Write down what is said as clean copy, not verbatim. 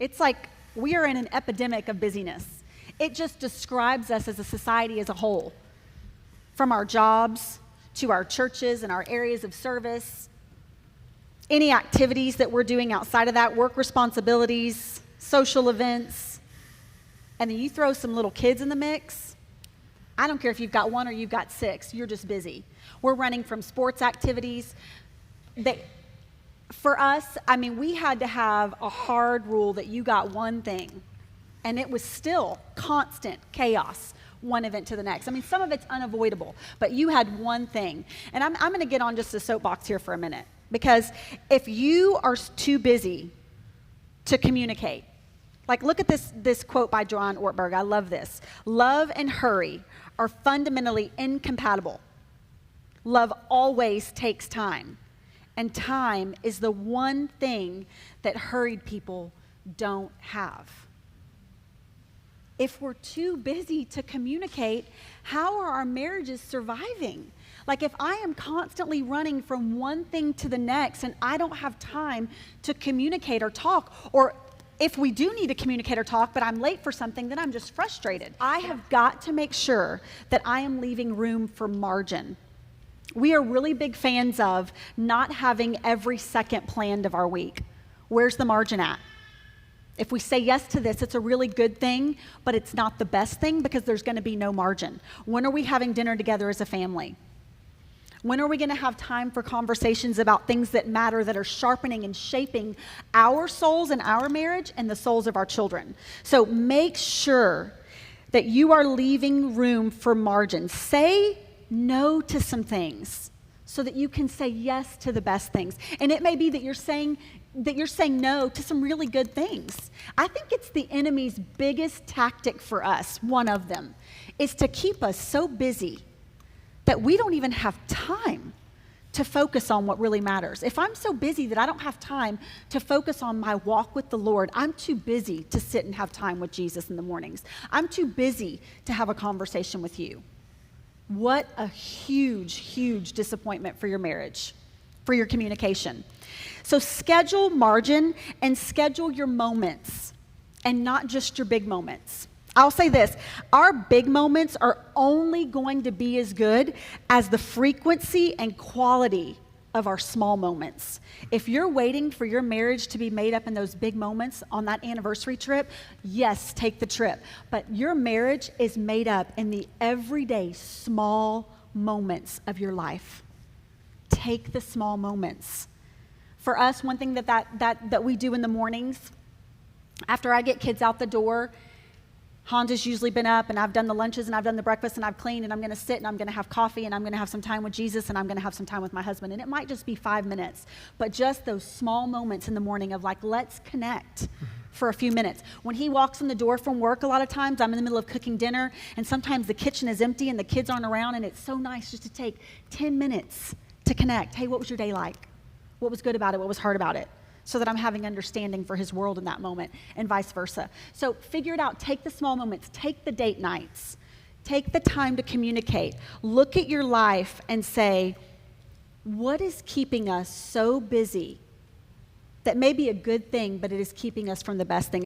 It's like we are in an epidemic of busyness. It just describes us as a society as a whole, from our jobs to our churches and our areas of service, any activities that we're doing outside of that, work responsibilities, social events, and then you throw some little kids in the mix. I don't care if you've got one or you've got six, you're just busy. We're running from sports activities. For us, we had to have a hard rule that you got one thing, and it was still constant chaos, one event to the next. Some of it's unavoidable, but you had one thing. And I'm going to get on just a soapbox here for a minute, because if you are too busy to communicate, like look at this quote by John Ortberg. I love this. Love and hurry are fundamentally incompatible. Love always takes time, and time is the one thing that hurried people don't have. If we're too busy to communicate, how are our marriages surviving? Like if I am constantly running from one thing to the next and I don't have time to communicate or talk, or if we do need to communicate or talk, but I'm late for something, then I'm just frustrated. I have got to make sure that I am leaving room for margin. We are really big fans of not having every second planned of our week. Where's the margin at? If we say yes to this, it's a really good thing, but it's not the best thing because there's going to be no margin. When are we having dinner together as a family? When are we going to have time for conversations about things that matter, that are sharpening and shaping our souls and our marriage and the souls of our children? So make sure that you are leaving room for margin. Say no to some things so that you can say yes to the best things. And it may be that you're saying no to some really good things. I think it's the enemy's biggest tactic for us, one of them, is to keep us so busy that we don't even have time to focus on what really matters. If I'm so busy that I don't have time to focus on my walk with the Lord, I'm too busy to sit and have time with Jesus in the mornings. I'm too busy to have a conversation with you. What a huge, huge disappointment for your marriage, for your communication. So schedule margin and schedule your moments, and not just your big moments. I'll say this, our big moments are only going to be as good as the frequency and quality of our small moments. If you're waiting for your marriage to be made up in those big moments on that anniversary trip, yes, take the trip. But your marriage is made up in the everyday small moments of your life. Take the small moments. For us, one thing that we do in the mornings, after I get kids out the door, Honda's usually been up, and I've done the lunches, and I've done the breakfast, and I've cleaned, and I'm going to sit, and I'm going to have coffee, and I'm going to have some time with Jesus, and I'm going to have some time with my husband. And it might just be 5 minutes, but just those small moments in the morning of like, let's connect for a few minutes. When he walks in the door from work, a lot of times I'm in the middle of cooking dinner, and sometimes the kitchen is empty, and the kids aren't around, and it's so nice just to take 10 minutes to connect. Hey, what was your day like? What was good about it? What was hard about it? So that I'm having understanding for his world in that moment, and vice versa. So figure it out. Take the small moments. Take the date nights. Take the time to communicate. Look at your life and say, what is keeping us so busy that may be a good thing, but it is keeping us from the best thing?